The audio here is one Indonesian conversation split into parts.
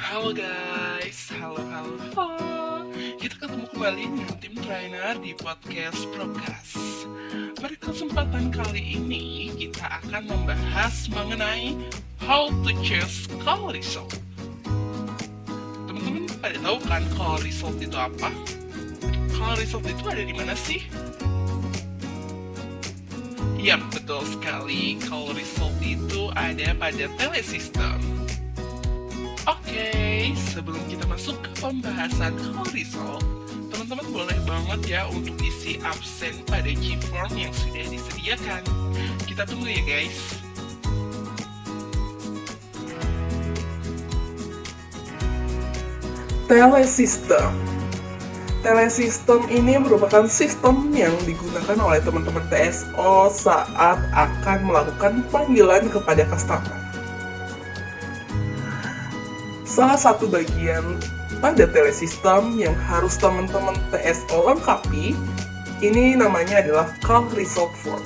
Halo guys, halo. Kita ketemu kembali dengan tim trainer di podcast Progress. Pada kesempatan kali ini, kita akan membahas mengenai how to choose call result. Teman-teman pada tahu kan call result itu apa? Call result itu ada di mana sih? Yap, betul sekali. Call result itu ada pada telesistem. Oke, sebelum kita masuk ke pembahasan call result, teman-teman boleh banget ya untuk isi absen pada G-form yang sudah disediakan. Kita tunggu ya guys. Telesistem. Telesistem ini merupakan sistem yang digunakan oleh teman-teman TSO saat akan melakukan panggilan kepada customer. Salah satu bagian pada telesistem yang harus teman-teman TSO lengkapi, ini namanya adalah call result form.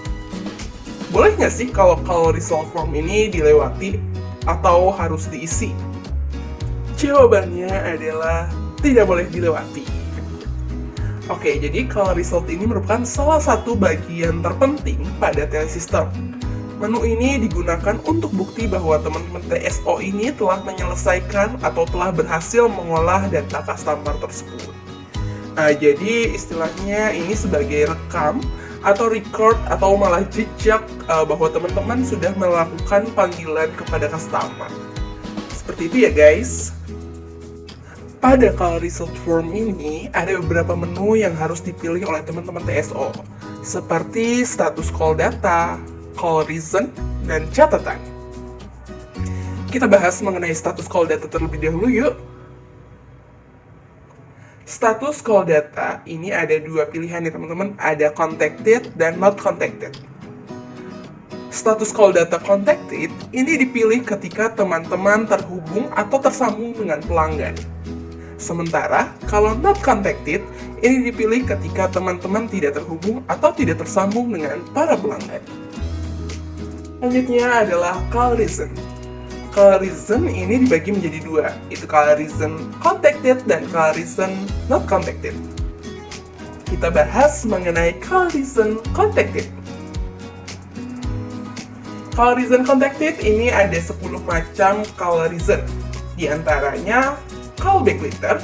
Boleh nggak sih kalau call result form ini dilewati atau harus diisi? Jawabannya adalah tidak boleh dilewati. Oke, jadi call result ini merupakan salah satu bagian terpenting pada telesistem. Menu ini digunakan untuk bukti bahwa teman-teman TSO ini telah menyelesaikan atau telah berhasil mengolah data customer tersebut. Nah, jadi istilahnya ini sebagai rekam atau record atau malah jejak bahwa teman-teman sudah melakukan panggilan kepada customer. Seperti itu ya guys. Pada call result form ini ada beberapa menu yang harus dipilih oleh teman-teman TSO, seperti status call data, call reason, dan catatan. Kita bahas mengenai status call data terlebih dahulu yuk. Status call data ini ada dua pilihan ya teman-teman, ada contacted dan not contacted. Status call data contacted ini dipilih ketika teman-teman terhubung atau tersambung dengan pelanggan. Sementara kalau not contacted ini dipilih ketika teman-teman tidak terhubung atau tidak tersambung dengan para pelanggan. Selanjutnya adalah call reason. Call reason ini dibagi menjadi dua, itu call reason contacted dan call reason not contacted. Kita bahas mengenai call reason contacted. Call reason contacted ini ada 10 macam call reason. Di antaranya callback letter,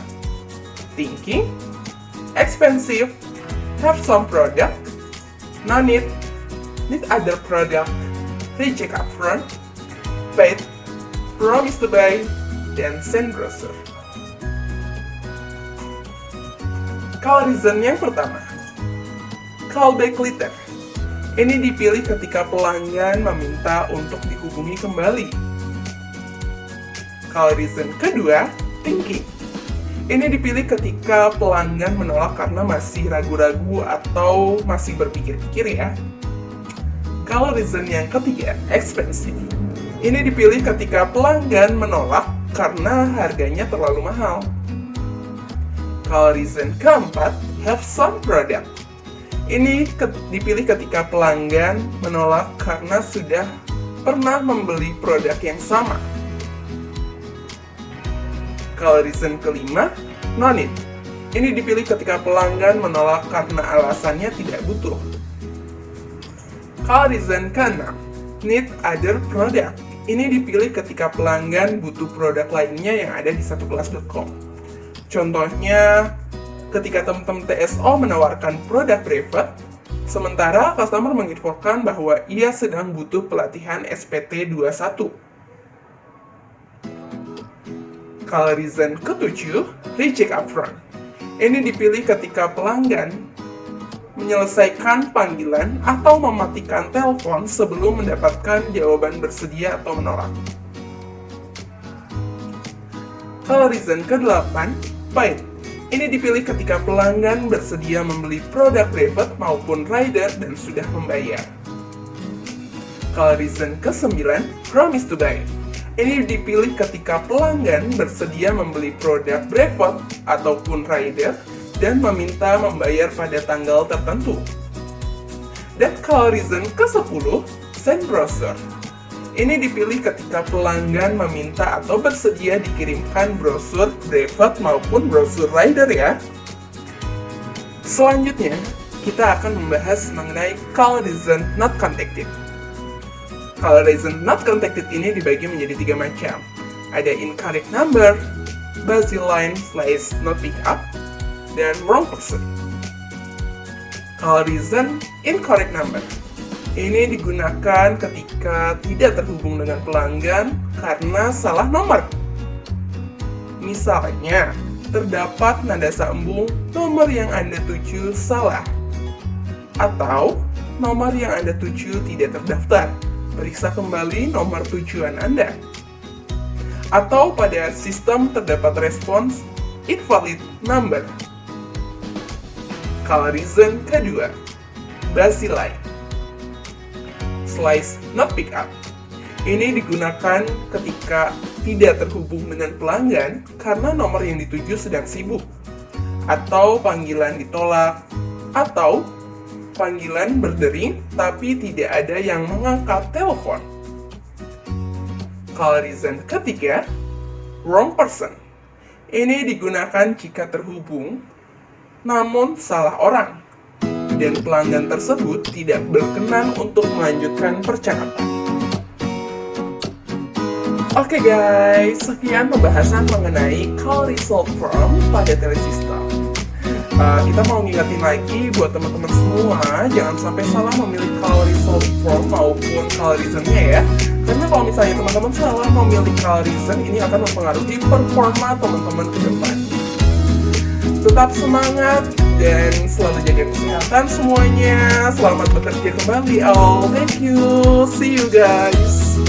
thinking, expensive, have some product, no need other product, reject upfront, paid, promise to buy, dan send brochure. Call reason yang pertama, callback letter. Ini dipilih ketika pelanggan meminta untuk dihubungi kembali. Call reason kedua, thinking. Ini dipilih ketika pelanggan menolak karena masih ragu-ragu atau masih berpikir-pikir ya. Call reason yang ketiga, expensive. Ini dipilih ketika pelanggan menolak karena harganya terlalu mahal. Call reason keempat, have some product. Ini dipilih ketika pelanggan menolak karena sudah pernah membeli produk yang sama. Call reason kelima, no need. Ini dipilih ketika pelanggan menolak karena alasannya tidak butuh. Call reason keenam, need other product. Ini dipilih ketika pelanggan butuh produk lainnya yang ada di satukelas.com. Contohnya, ketika teman-teman TSO menawarkan produk private, sementara customer menginfokan bahwa ia sedang butuh pelatihan SPT 21. Call reason ketujuh, reject upfront. Ini dipilih ketika pelanggan menyelesaikan panggilan atau mematikan telepon sebelum mendapatkan jawaban bersedia atau menolak. Call reason ke-8, paid. Ini dipilih ketika pelanggan bersedia membeli produk private maupun rider dan sudah membayar. Call reason ke-9, promise to buy. Ini dipilih ketika pelanggan bersedia membeli produk brevet ataupun rider dan meminta membayar pada tanggal tertentu. Dan call reason ke-10, send brochure. Ini dipilih ketika pelanggan meminta atau bersedia dikirimkan brosur brevet maupun brosur rider ya. Selanjutnya, kita akan membahas mengenai call reason not contacted. Call reason not contacted ini dibagi menjadi 3 macam. Ada incorrect number, busy line / not pick up, dan wrong person. Call reason incorrect number. Ini digunakan ketika tidak terhubung dengan pelanggan karena salah nomor. Misalnya, terdapat nada sambung nomor yang Anda tuju salah. Atau, nomor yang Anda tuju tidak terdaftar. Periksa kembali nomor tujuan Anda. Atau pada sistem terdapat respons invalid number. Call reason kedua, busy line / not pick up. Ini digunakan ketika tidak terhubung dengan pelanggan karena nomor yang dituju sedang sibuk, atau panggilan ditolak, atau panggilan berdering tapi tidak ada yang mengangkat telepon. Call reason ketiga, wrong person. Ini digunakan jika terhubung namun salah orang dan pelanggan tersebut tidak berkenan untuk melanjutkan percakapan. Oke guys, sekian pembahasan mengenai call result form pada telesistem. Kita mau ngingetin lagi buat teman-teman semua, jangan sampai salah memilih call result form maupun call reason-nya ya. Karena kalau misalnya teman-teman salah memilih call reason, ini akan mempengaruhi performa teman-teman ke depan. Tetap semangat dan selalu jaga kesehatan semuanya. Selamat bekerja kembali all. Thank you. See you guys.